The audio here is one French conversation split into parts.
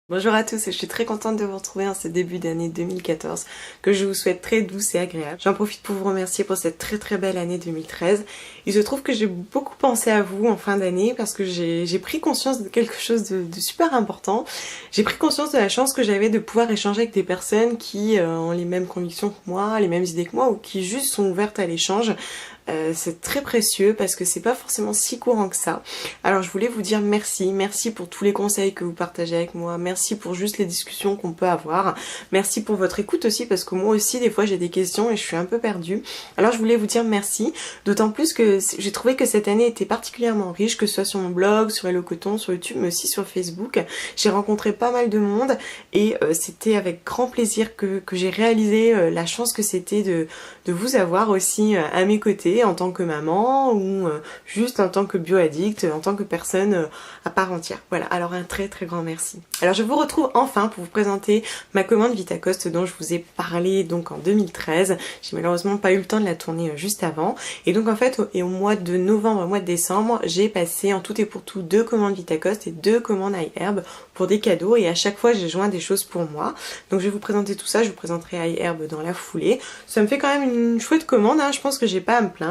Bonjour à tous et je suis très contente de vous retrouver en ce début d'année 2014 que je vous souhaite très douce et agréable. J'en profite pour vous remercier pour cette très belle année 2013. Il se trouve que j'ai beaucoup pensé à vous en fin d'année parce que j'ai pris conscience de quelque chose de super important. J'ai pris conscience de la chance que j'avais de pouvoir échanger avec des personnes qui ont les mêmes convictions que moi, les mêmes idées que moi ou qui juste sont ouvertes à l'échange. C'est très précieux parce que c'est pas forcément si courant que ça. Alors je voulais vous dire merci pour tous les conseils que vous partagez avec moi, merci pour juste les discussions qu'on peut avoir, merci pour votre écoute aussi parce que moi aussi des fois j'ai des questions et je suis un peu perdue. Alors je voulais vous dire merci, d'autant plus que j'ai trouvé que cette année était particulièrement riche, que ce soit sur mon blog, sur Hello Coton, sur YouTube mais aussi sur Facebook. J'ai rencontré pas mal de monde et c'était avec grand plaisir que j'ai réalisé la chance que c'était de vous avoir aussi à mes côtés en tant que maman ou juste en tant que bioaddict, en tant que personne à part entière. Voilà, alors un très grand merci. Alors je vous retrouve enfin pour vous présenter ma commande Vitacoste dont je vous ai parlé donc en 2013. J'ai malheureusement pas eu le temps de la tourner juste avant. Et donc en fait au mois de novembre, au mois de décembre, j'ai passé en tout et pour tout 2 commandes Vitacoste et 2 commandes iHerb pour des cadeaux et à chaque fois j'ai joint des choses pour moi. Donc je vais vous présenter tout ça, je vous présenterai iHerb dans la foulée. Ça me fait quand même une chouette commande, hein. Je pense que j'ai pas à me plaindre.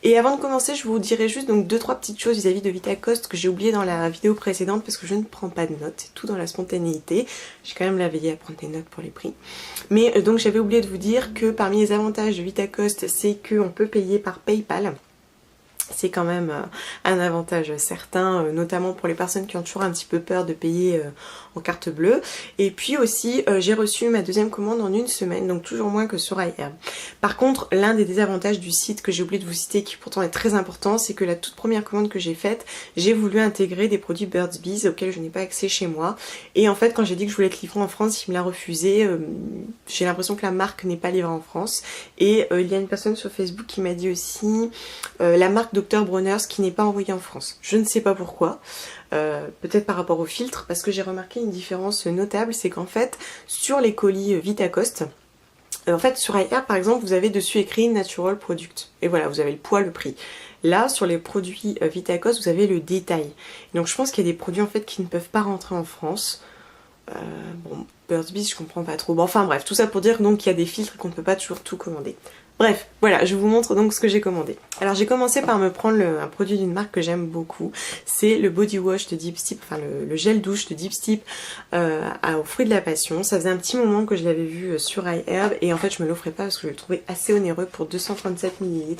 Et avant de commencer, je vous dirai juste donc 2-3 petites choses vis-à-vis de Vitacoste que j'ai oublié dans la vidéo précédente parce que je ne prends pas de notes, c'est tout dans la spontanéité. J'ai quand même la veillé à prendre des notes pour les prix. Mais donc j'avais oublié de vous dire que parmi les avantages de Vitacoste, c'est qu'on peut payer par PayPal. C'est quand même un avantage certain, notamment pour les personnes qui ont toujours un petit peu peur de payer en carte bleue. Et puis aussi, j'ai reçu ma deuxième commande en 1 semaine, donc toujours moins que sur iHerb. Par contre, l'un des désavantages du site que j'ai oublié de vous citer, qui pourtant est très important, c'est que la toute première commande que j'ai faite, j'ai voulu intégrer des produits Burt's Bees auxquels je n'ai pas accès chez moi. Et en fait, quand j'ai dit que je voulais être livrée en France, il me l'a refusé. J'ai l'impression que la marque n'est pas livrée en France. Et il y a une personne sur Facebook qui m'a dit aussi la marque Dr Bronner's qui n'est pas envoyée en France. Je ne sais pas pourquoi. Peut-être par rapport au filtre, parce que j'ai remarqué une différence notable, c'est qu'en fait, sur les colis Vitacoste, en fait, sur iHerb par exemple, vous avez dessus écrit Natural Product. Et voilà, vous avez le poids, le prix. Là, sur les produits Vitacoste, vous avez le détail. Donc je pense qu'il y a des produits en fait qui ne peuvent pas rentrer en France. Bon, Burt's Bees, je comprends pas trop. Bon, enfin bref, tout ça pour dire donc qu'il y a des filtres et qu'on ne peut pas toujours tout commander. Bref, voilà, je vous montre donc ce que j'ai commandé. Alors j'ai commencé par me prendre un produit d'une marque que j'aime beaucoup. C'est le body wash de Deep Steep, enfin le gel douche de Deep Steep aux fruits de la passion. Ça faisait un petit moment que je l'avais vu sur iHerb et en fait je me l'offrais pas parce que je le trouvais assez onéreux pour 237 ml.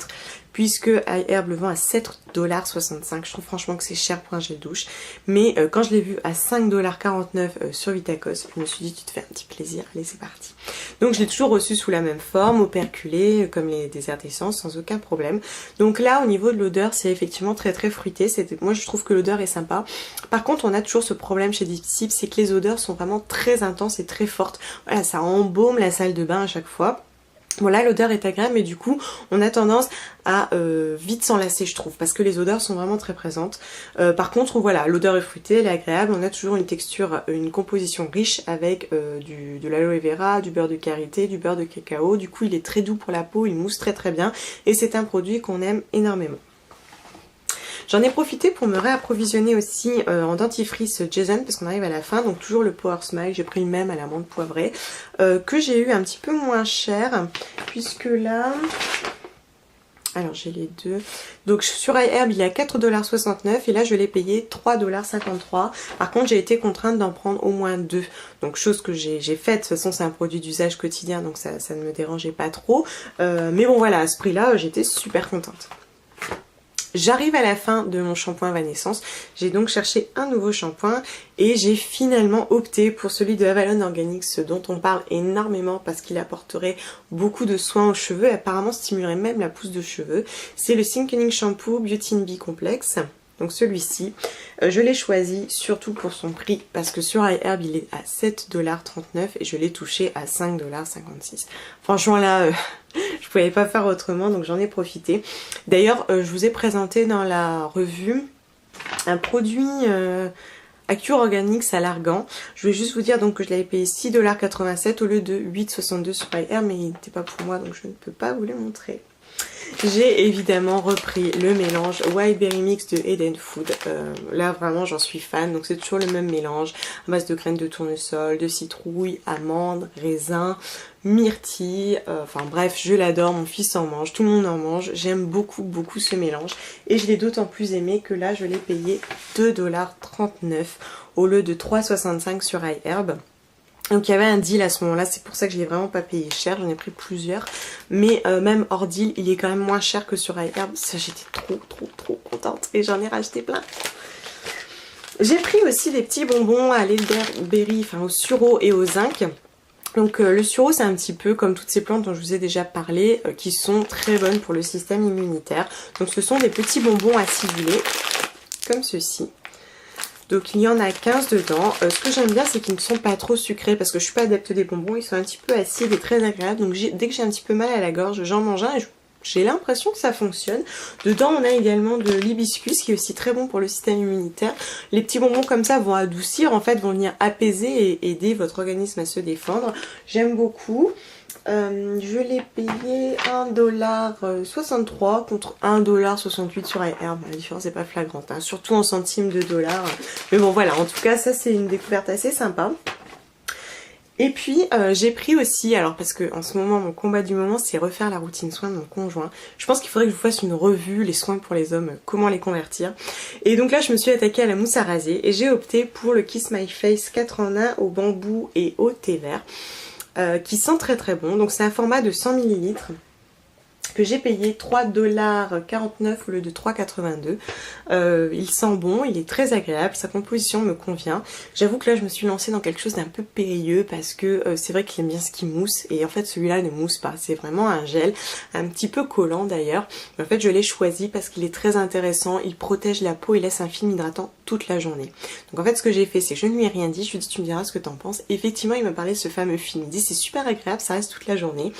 Puisque iHerb le vend à 7,65$. Je trouve franchement que c'est cher pour un gel douche. Mais quand je l'ai vu à 5,49$ sur Vitacoste, je me suis dit tu te fais un petit plaisir, allez c'est parti. Donc je l'ai toujours reçu sous la même forme, operculé, comme les déserts d'essence, sans aucun problème. Donc là au niveau de l'odeur, c'est effectivement très fruité. Moi je trouve que l'odeur est sympa. Par contre on a toujours ce problème chez Deep Steep, c'est que les odeurs sont vraiment très intenses et très fortes. Voilà, ça embaume la salle de bain à chaque fois. Voilà, l'odeur est agréable mais du coup on a tendance à vite s'en lasser je trouve parce que les odeurs sont vraiment très présentes. Par contre voilà, l'odeur est fruitée, elle est agréable, on a toujours une texture, une composition riche avec de l'aloe vera, du beurre de karité, du beurre de cacao. Du coup il est très doux pour la peau, il mousse très bien et c'est un produit qu'on aime énormément. J'en ai profité pour me réapprovisionner aussi en dentifrice Jason parce qu'on arrive à la fin, donc toujours le Power Smile, j'ai pris le même à la menthe poivrée que j'ai eu un petit peu moins cher puisque là, alors j'ai les deux, donc sur iHerb il est à 4,69$ et là je l'ai payé 3,53$. Par contre j'ai été contrainte d'en prendre au moins 2, donc chose que j'ai faite, de toute façon c'est un produit d'usage quotidien donc ça ne me dérangeait pas trop, mais bon voilà, à ce prix là j'étais super contente. J'arrive à la fin de mon shampoing Evanescence, j'ai donc cherché un nouveau shampoing et j'ai finalement opté pour celui de Avalon Organics dont on parle énormément parce qu'il apporterait beaucoup de soins aux cheveux et apparemment stimulerait même la pousse de cheveux. C'est le Thickening Shampoo Beauty & Bee Complex. Donc celui-ci, je l'ai choisi surtout pour son prix parce que sur iHerb il est à 7,39$ et je l'ai touché à 5,56$. Franchement là, je pouvais pas faire autrement donc j'en ai profité. D'ailleurs, je vous ai présenté dans la revue un produit Acure Organics à l'argan. Je voulais juste vous dire donc que je l'avais payé 6,87$ au lieu de 8,62$ sur iHerb mais il n'était pas pour moi donc je ne peux pas vous le montrer. J'ai évidemment repris le mélange Wild Berry Mix de Eden Food. Là vraiment j'en suis fan, donc c'est toujours le même mélange à base de graines de tournesol, de citrouille, amandes, raisins, myrtille, enfin bref je l'adore, mon fils en mange, tout le monde en mange, j'aime beaucoup ce mélange et je l'ai d'autant plus aimé que là je l'ai payé 2,39$ au lieu de 3,65$ sur iHerb. Donc il y avait un deal à ce moment là, c'est pour ça que je l'ai vraiment pas payé cher, j'en ai pris plusieurs, mais même hors deal il est quand même moins cher que sur iHerb, ça j'étais trop contente et j'en ai racheté plein. J'ai pris aussi des petits bonbons à l'elderberry, enfin au sureau et au zinc. Donc le sureau c'est un petit peu comme toutes ces plantes dont je vous ai déjà parlé, qui sont très bonnes pour le système immunitaire. Donc ce sont des petits bonbons acidulés, comme ceci. Donc il y en a 15 dedans. Ce que j'aime bien c'est qu'ils ne sont pas trop sucrés parce que je suis pas adepte des bonbons, ils sont un petit peu acides et très agréables. Donc dès que j'ai un petit peu mal à la gorge, j'en mange un et j'ai l'impression que ça fonctionne. Dedans on a également de l'hibiscus qui est aussi très bon pour le système immunitaire. Les petits bonbons comme ça vont adoucir, en fait vont venir apaiser et aider votre organisme à se défendre. J'aime beaucoup. Je l'ai payé 1,63$ contre 1,68$ sur iHerb. La différence n'est pas flagrante, hein, surtout en centimes de dollars. Mais bon voilà, en tout cas ça c'est une découverte assez sympa. Et puis j'ai pris aussi, alors parce que en ce moment mon combat du moment c'est refaire la routine soins de mon conjoint. Je pense qu'il faudrait que je vous fasse une revue, les soins pour les hommes, comment les convertir. Et donc là je me suis attaquée à la mousse à raser et j'ai opté pour le Kiss My Face 4 en 1 au bambou et au thé vert. Qui sent très bon. Donc c'est un format de 100 ml que j'ai payé 3,49$ au lieu de 3,82$. Il sent bon, il est très agréable, sa composition me convient. J'avoue que là je me suis lancée dans quelque chose d'un peu périlleux parce que c'est vrai qu'il aime bien ce qui mousse et en fait celui-là ne mousse pas. C'est vraiment un gel, un petit peu collant d'ailleurs. En fait je l'ai choisi parce qu'il est très intéressant, il protège la peau et laisse un film hydratant toute la journée. Donc en fait ce que j'ai fait c'est que je ne lui ai rien dit, je lui ai dit tu me diras ce que t'en penses. Et effectivement il m'a parlé de ce fameux film, il dit c'est super agréable, ça reste toute la journée.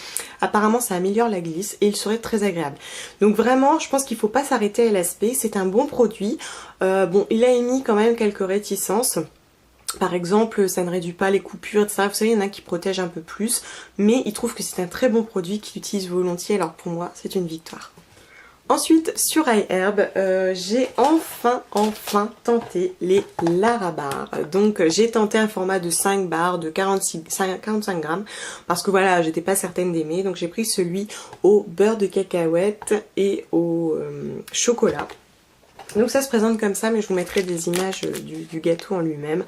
Apparemment ça améliore la glisse et il serait très agréable. Donc vraiment je pense qu'il faut pas s'arrêter à l'aspect, c'est un bon produit. Bon il a émis quand même quelques réticences. Par exemple, ça ne réduit pas les coupures, etc. Vous savez, il y en a qui protègent un peu plus, mais il trouve que c'est un très bon produit qu'il utilise volontiers, alors pour moi, c'est une victoire. Ensuite, sur iHerb, j'ai enfin tenté les Larabars. Donc j'ai tenté un format de 5 barres de 45 grammes, parce que voilà, j'étais pas certaine d'aimer. Donc j'ai pris celui au beurre de cacahuète et au chocolat. Donc ça se présente comme ça, mais je vous mettrai des images du gâteau en lui-même.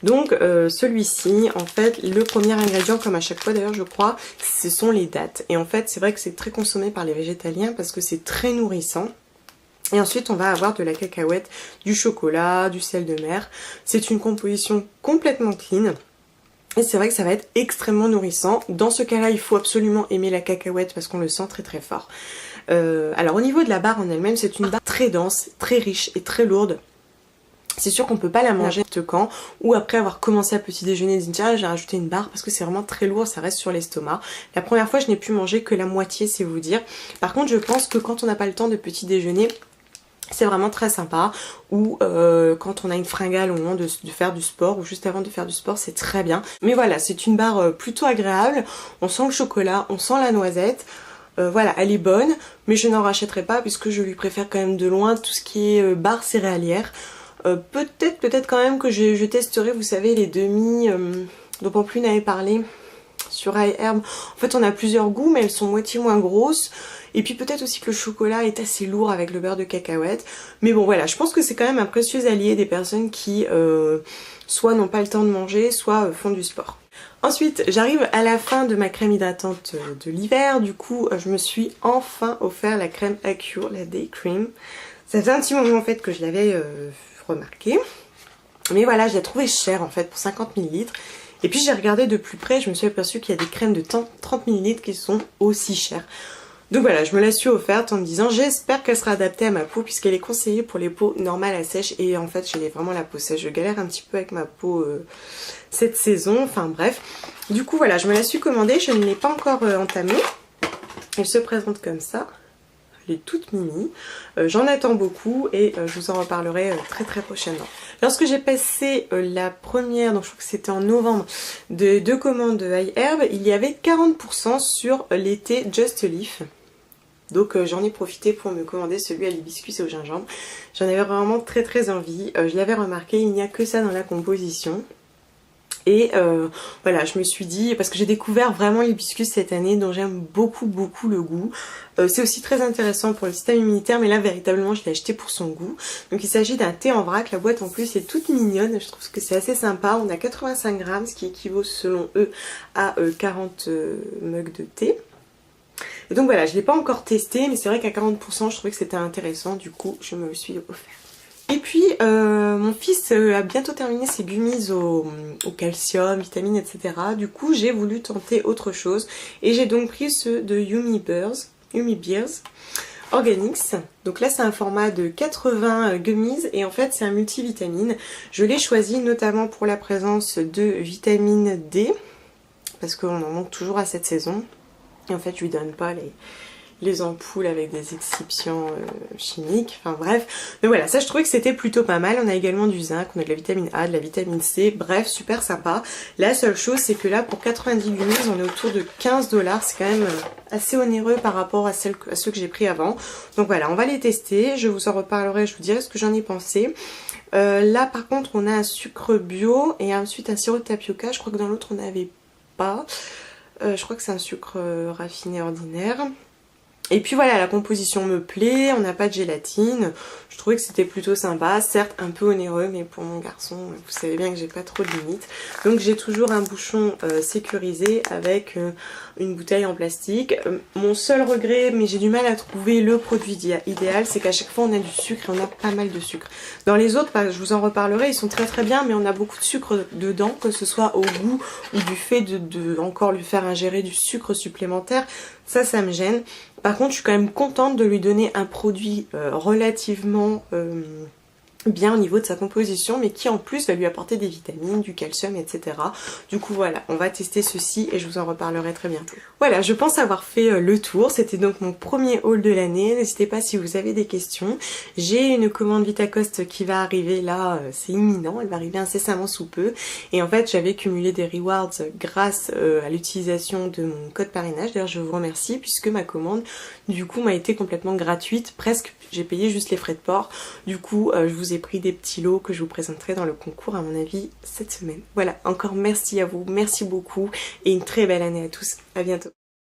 Donc celui-ci, en fait, le premier ingrédient, comme à chaque fois d'ailleurs je crois, ce sont les dattes. Et en fait c'est vrai que c'est très consommé par les végétaliens parce que c'est très nourrissant. Et ensuite on va avoir de la cacahuète, du chocolat, du sel de mer. C'est une composition complètement clean. Et c'est vrai que ça va être extrêmement nourrissant. Dans ce cas-là, il faut absolument aimer la cacahuète parce qu'on le sent très fort. Alors au niveau de la barre en elle-même, c'est une barre très dense, très riche et très lourde. C'est sûr qu'on peut pas la manger n'importe quand ou après avoir commencé à petit déjeuner et dire tiens j'ai rajouté une barre parce que c'est vraiment très lourd, ça reste sur l'estomac. La première fois je n'ai pu manger que la moitié, c'est vous dire. Par contre je pense que quand on n'a pas le temps de petit déjeuner, c'est vraiment très sympa. Ou quand on a une fringale au moment de faire du sport ou juste avant de faire du sport, c'est très bien. Mais voilà, c'est une barre plutôt agréable. On sent le chocolat, on sent la noisette. Voilà, elle est bonne, mais je n'en rachèterai pas puisque je lui préfère quand même de loin tout ce qui est barre céréalière. Peut-être quand même que je testerai, vous savez, les demi dont Pampelune avait parlé sur iHerb. En fait, on a plusieurs goûts, mais elles sont moitié moins grosses. Et puis peut-être aussi que le chocolat est assez lourd avec le beurre de cacahuète. Mais bon, voilà, je pense que c'est quand même un précieux allié des personnes qui soit n'ont pas le temps de manger, soit font du sport. Ensuite, j'arrive à la fin de ma crème hydratante de l'hiver. Du coup, je me suis enfin offert la crème Acure, la Day Cream. Ça faisait un petit moment en fait que je l'avais remarqué. Mais voilà, je l'ai trouvée chère en fait pour 50 ml. Et puis j'ai regardé de plus près, je me suis aperçue qu'il y a des crèmes de 30 ml qui sont aussi chères. Donc voilà, je me la suis offerte en me disant j'espère qu'elle sera adaptée à ma peau puisqu'elle est conseillée pour les peaux normales à sèche. Et en fait j'ai vraiment la peau sèche, je galère un petit peu avec ma peau cette saison, enfin bref. Du coup voilà, je me la suis commandée, je ne l'ai pas encore entamée. Elle se présente comme ça. Elle est toute mini. J'en attends beaucoup et je vous en reparlerai très prochainement. Lorsque j'ai passé la première, donc je crois que c'était en novembre, de deux commandes de iHerb, il y avait 40% sur l'été Just Leaf. Donc j'en ai profité pour me commander celui à l'hibiscus et au gingembre. J'en avais vraiment très envie. Je l'avais remarqué, il n'y a que ça dans la composition. Et voilà, je me suis dit, parce que j'ai découvert vraiment l'hibiscus cette année, dont j'aime beaucoup le goût. C'est aussi très intéressant pour le système immunitaire, mais là véritablement je l'ai acheté pour son goût. Donc il s'agit d'un thé en vrac, la boîte en plus est toute mignonne, je trouve que c'est assez sympa. On a 85 grammes, ce qui équivaut selon eux à 40 mugs de thé. Et donc voilà, je ne l'ai pas encore testé, mais c'est vrai qu'à 40% je trouvais que c'était intéressant, du coup je me le suis offert. Et puis mon fils a bientôt terminé ses gummies au calcium, vitamines, etc. Du coup j'ai voulu tenter autre chose et j'ai donc pris ceux de Yummy Bears Organics. Donc là c'est un format de 80 gummies et en fait c'est un multivitamine. Je l'ai choisi notamment pour la présence de vitamine D parce qu'on en manque toujours à cette saison. Et en fait je lui donne pas les ampoules avec des excipients chimiques, enfin bref. Mais voilà, ça je trouvais que c'était plutôt pas mal. On a également du zinc, on a de la vitamine A, de la vitamine C, bref, super sympa. La seule chose c'est que là pour 90 gummies on est autour de 15 $, c'est quand même assez onéreux par rapport à ceux que j'ai pris avant. Donc voilà, on va les tester, je vous en reparlerai, je vous dirai ce que j'en ai pensé. Là par contre on a un sucre bio et ensuite un sirop de tapioca, je crois que dans l'autre on n'avait pas. Je crois que c'est un sucre raffiné ordinaire. Et puis voilà, la composition me plaît, on n'a pas de gélatine, je trouvais que c'était plutôt sympa, certes un peu onéreux, mais pour mon garçon, vous savez bien que j'ai pas trop de limites. Donc j'ai toujours un bouchon sécurisé avec une bouteille en plastique. Mon seul regret, mais j'ai du mal à trouver le produit idéal, c'est qu'à chaque fois on a du sucre et on a pas mal de sucre. Dans les autres, je vous en reparlerai, ils sont très bien, mais on a beaucoup de sucre dedans, que ce soit au goût ou du fait de encore lui faire ingérer du sucre supplémentaire. Ça me gêne. Par contre, je suis quand même contente de lui donner un produit relativement bien au niveau de sa composition, mais qui en plus va lui apporter des vitamines, du calcium, etc. Du coup voilà, on va tester ceci et je vous en reparlerai très bientôt. Voilà, je pense avoir fait le tour. C'était donc mon premier haul de l'année. N'hésitez pas si vous avez des questions. J'ai une commande Vitacost qui va arriver là, c'est imminent, elle va arriver incessamment sous peu. Et en fait, j'avais cumulé des rewards grâce à l'utilisation de mon code parrainage. D'ailleurs, je vous remercie puisque ma commande, du coup, m'a été complètement gratuite. Presque, j'ai payé juste les frais de port. Du coup, je vous ai pris des petits lots que je vous présenterai dans le concours à mon avis cette semaine. Voilà, encore merci à vous, merci beaucoup et une très belle année à tous. À bientôt.